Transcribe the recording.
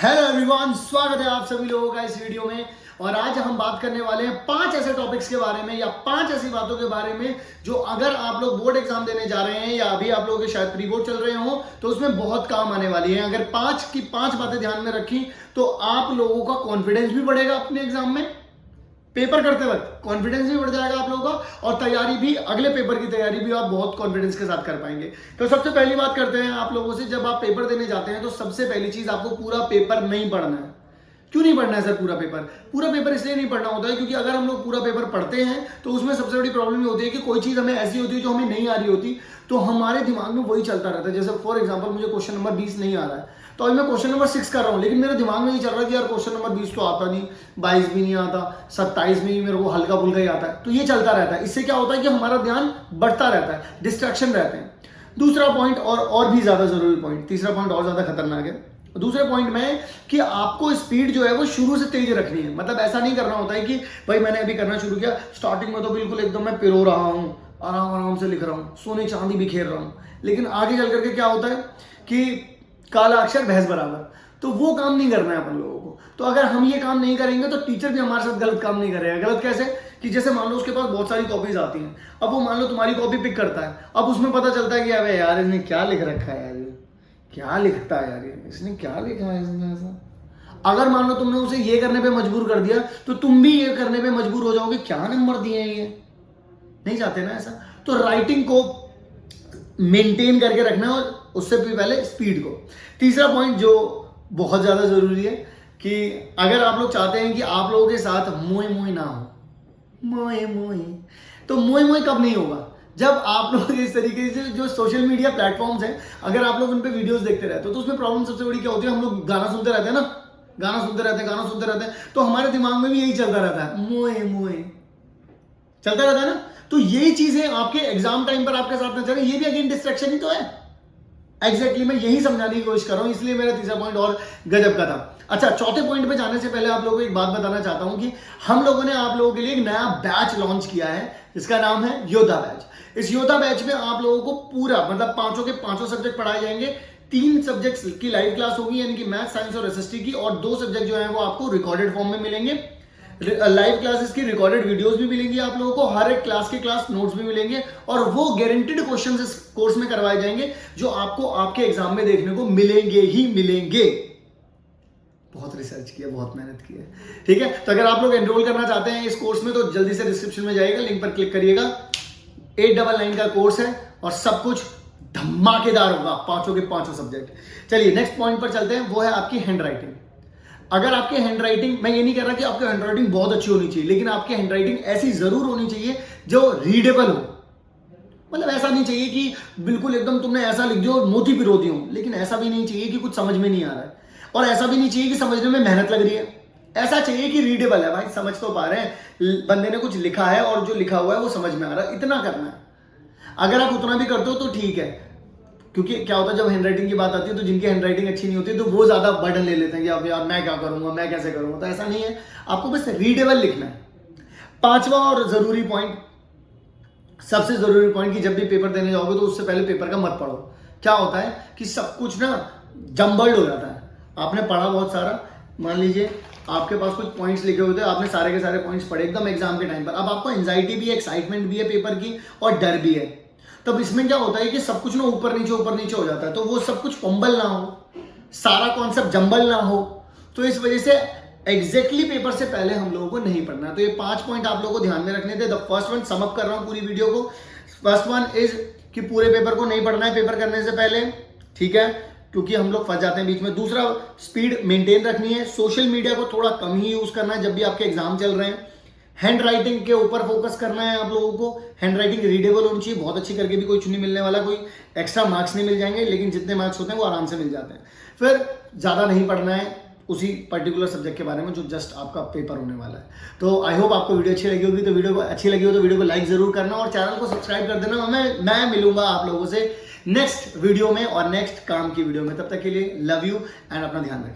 Hello everyone, स्वागत है आप सभी लोगों का इस वीडियो में। और आज हम बात करने वाले हैं 5 ऐसे टॉपिक्स के बारे में या 5 ऐसी बातों के बारे में जो अगर आप लोग बोर्ड एग्जाम देने जा रहे हैं या अभी आप लोगों के शायद प्री बोर्ड चल रहे हो तो उसमें बहुत काम आने वाली है। अगर 5 की 5 बातें ध्यान में रखी तो आप लोगों का कॉन्फिडेंस भी बढ़ेगा अपने एग्जाम में, पेपर करते वक्त कॉन्फिडेंस भी बढ़ जाएगा आप लोगों का, और तैयारी भी, अगले पेपर की तैयारी भी आप बहुत कॉन्फिडेंस के साथ कर पाएंगे। तो सबसे पहली बात करते हैं आप लोगों से, जब आप पेपर देने जाते हैं तो सबसे पहली चीज आपको पूरा पेपर नहीं पढ़ना है। क्यों नहीं पढ़ना है सर पूरा पेपर? पूरा पेपर इसलिए नहीं पढ़ना होता है क्योंकि अगर हम लोग पूरा पेपर पढ़ते हैं तो उसमें सबसे बड़ी प्रॉब्लम ये होती है कि कोई चीज हमें ऐसी होती है जो हमें नहीं आ रही होती, तो हमारे दिमाग में वही चलता रहता है। जैसे फॉर एग्जाम्पल मुझे क्वेश्चन नंबर 20 नहीं आ रहा है तो अभी मैं क्वेश्चन नंबर 6 कर रहा हूं, लेकिन मेरे दिमाग में ये चल रहा है कि यार क्वेश्चन नंबर 20 तो आता नहीं, 22 भी नहीं आता, 27 में ही मेरे को हल्का फुल्का ही आता है। तो ये चलता रहता है। इससे क्या होता है कि हमारा ध्यान बढ़ता रहता है, डिस्ट्रैक्शन रहते हैं। दूसरा पॉइंट और भी ज्यादा जरूरी पॉइंट, तीसरा पॉइंट और ज्यादा खतरनाक है। दूसरे पॉइंट में कि आपको स्पीड जो है वो शुरू से तेज रखनी है। मतलब ऐसा नहीं करना होता है कि भाई मैंने अभी करना शुरू किया, स्टार्टिंग में तो बिल्कुल एकदम मैं पिरो रहा हूं, आराम आराम से लिख रहा हूं, सोने चांदी बिखेर रहा हूं, लेकिन आगे चल करके क्या होता है कि काला अक्षर भैंस बराबर। तो वो काम नहीं करना है अपन लोगों को। तो अगर हम ये काम नहीं करेंगे तो टीचर भी हमारे साथ गलत काम नहीं करेगा। गलत कैसे? कि जैसे मान लो उसके पास बहुत सारी कॉपीज आती हैं, अब वो मान लो तुम्हारी कॉपी पिक करता है, अब उसमें पता चलता है कि अबे यार इसने क्या लिख रखा है, यार ये क्या लिखता है, यार ये इसने क्या लिखा है इसने ऐसा। अगर मान लो तुमने उसे ये करने पे मजबूर कर दिया तो तुम भी ये करने पे मजबूर हो जाओगे। क्या नंबर दिए हैं ये, नहीं चाहते ना ऐसा। तो राइटिंग को मेंटेन करके रखना है और उससे भी पहले स्पीड को। तीसरा पॉइंट जो बहुत ज्यादा जरूरी है कि अगर आप लोग चाहते हैं कि आप लोगों के साथ मोए मोए ना हो, मोए मोए, तो मोए मोए कब नहीं होगा? जब आप लोग इस तरीके से जो सोशल मीडिया प्लेटफॉर्म्स हैं, अगर आप लोग उन पे वीडियोस देखते रहते हो तो उसमें प्रॉब्लम सबसे बड़ी क्या होती है, हम लोग गाना सुनते रहते हैं ना, गाना सुनते रहते हैं तो हमारे दिमाग में भी यही चलता रहता है, मोए मोए चलता रहता है ना। तो यही चीजें आपके एग्जाम टाइम पर आपके साथ न चले, ये भी अगेन डिस्ट्रैक्शन ही तो है। एग्जैक्टली मैं यही समझाने की कोशिश कर रहा हूं, इसलिए मेरा तीसरा पॉइंट और गजब का था। अच्छा, चौथे पॉइंट पे जाने से पहले आप लोगों को एक बात बताना चाहता हूं कि हम लोगों ने आप लोगों के लिए एक नया बैच लॉन्च किया है जिसका नाम है योद्धा बैच। इस योद्धा बैच में आप लोगों को पूरा मतलब 5 के 5 सब्जेक्ट पढ़ाए जाएंगे। 3 सब्जेक्ट्स की लाइव क्लास होगी, यानी कि मैथ, साइंस और एसएसटी की, और 2 सब्जेक्ट जो है वो आपको रिकॉर्डेड फॉर्म में मिलेंगे। लाइव क्लासेस की रिकॉर्डेड वीडियोस भी मिलेंगी आप लोगों को, हर एक क्लास के क्लास नोट्स भी मिलेंगे, और वो गारंटीड क्वेश्चंस इस कोर्स में करवाए जाएंगे जो आपको आपके एग्जाम में देखने को मिलेंगे ही मिलेंगे। बहुत रिसर्च किया, बहुत मेहनत की है, ठीक है। तो अगर आप लोग एनरोल करना चाहते हैं इस कोर्स में तो जल्दी से डिस्क्रिप्शन में जाइएगा, लिंक पर क्लिक करिएगा। 899 का कोर्स है और सब कुछ धमाकेदार होगा, 5 के 5 सब्जेक्ट। चलिए नेक्स्ट पॉइंट पर चलते हैं, वो है आपकी हैंड राइटिंग। अगर आपके हैंड राइटिंग, मैं ये नहीं कह रहा कि आपकी हैंड राइटिंग बहुत अच्छी होनी चाहिए, लेकिन आपकी हैंड राइटिंग ऐसी जरूर होनी चाहिए जो रीडेबल हो। मतलब ऐसा नहीं चाहिए कि बिल्कुल एकदम तुमने ऐसा लिख दिया और मोती पिरो दी हो, लेकिन ऐसा भी नहीं चाहिए कि कुछ समझ में नहीं आ रहा है, और ऐसा भी नहीं चाहिए कि समझने में मेहनत लग रही है। ऐसा चाहिए कि रीडेबल है, भाई समझ तो पा रहे हैं, बंदे ने कुछ लिखा है और जो लिखा हुआ है वो समझ में आ रहा है, इतना करना है। अगर आप उतना भी करते हो तो ठीक है, क्योंकि क्या होता है जब हैंड राइटिंग की बात आती है तो जिनकी हैंड राइटिंग अच्छी नहीं होती तो वो ज्यादा बर्डन ले लेते हैं कि अब यार मैं क्या करूंगा, मैं कैसे करूंगा। तो ऐसा नहीं है, आपको बस रीडेबल लिखना है। 5वां और जरूरी पॉइंट, सबसे जरूरी पॉइंट, कि जब भी पेपर देने जाओगे तो उससे पहले पेपर का मत पढ़ो। क्या होता है कि सब कुछ ना जम्बल्ड हो जाता है। आपने पढ़ा बहुत सारा, मान लीजिए आपके पास कुछ पॉइंट्स लिखे होते हैं, आपने सारे के सारे पॉइंट्स पढ़े एकदम एग्जाम के टाइम पर, अब आपको एंजाइटी भी है, एक्साइटमेंट भी है पेपर की, और डर भी है। तब इसमें क्या होता है कि सब कुछ ना ऊपर नीचे हो जाता है, तो वो सब कुछ फंबल ना हो, सारा कॉन्सेप्ट जंबल ना हो। तो इस वजह से एग्जैक्टली पेपर से पहले हम लोगों को नहीं पढ़ना। तो ये 5 पॉइंट आप लोगों को ध्यान में रखने थे। The first one, sum up कर रहा हूं पूरी वीडियो को। फर्स्ट वन इज कि पूरे पेपर को नहीं पढ़ना है पेपर करने से पहले, ठीक है, क्योंकि हम लोग फंस जाते हैं बीच में। दूसरा, स्पीड मेंटेन रखनी है, सोशल मीडिया को थोड़ा कम ही यूज करना है जब भी आपके एग्जाम चल रहे हैं। हैंड राइटिंग के ऊपर फोकस करना है आप लोगों को। हैंड राइटिंग रीडेबल होनी चाहिए, बहुत अच्छी करके भी कुछ नहीं मिलने वाला, कोई एक्स्ट्रा मार्क्स नहीं मिल जाएंगे, लेकिन जितने मार्क्स होते हैं वो आराम से मिल जाते हैं। फिर ज्यादा नहीं पढ़ना है उसी पर्टिकुलर सब्जेक्ट के बारे में जो जस्ट आपका पेपर होने वाला है। तो आई होप आपको वीडियो अच्छी लगी होगी, तो वीडियो को अच्छी लगी हो तो वीडियो को लाइक जरूर करना और चैनल को सब्सक्राइब कर देना। मैं मिलूंगा आप लोगों से नेक्स्ट वीडियो में और नेक्स्ट काम की वीडियो में। तब तक के लिए लव यू एंड अपना ध्यान रखें।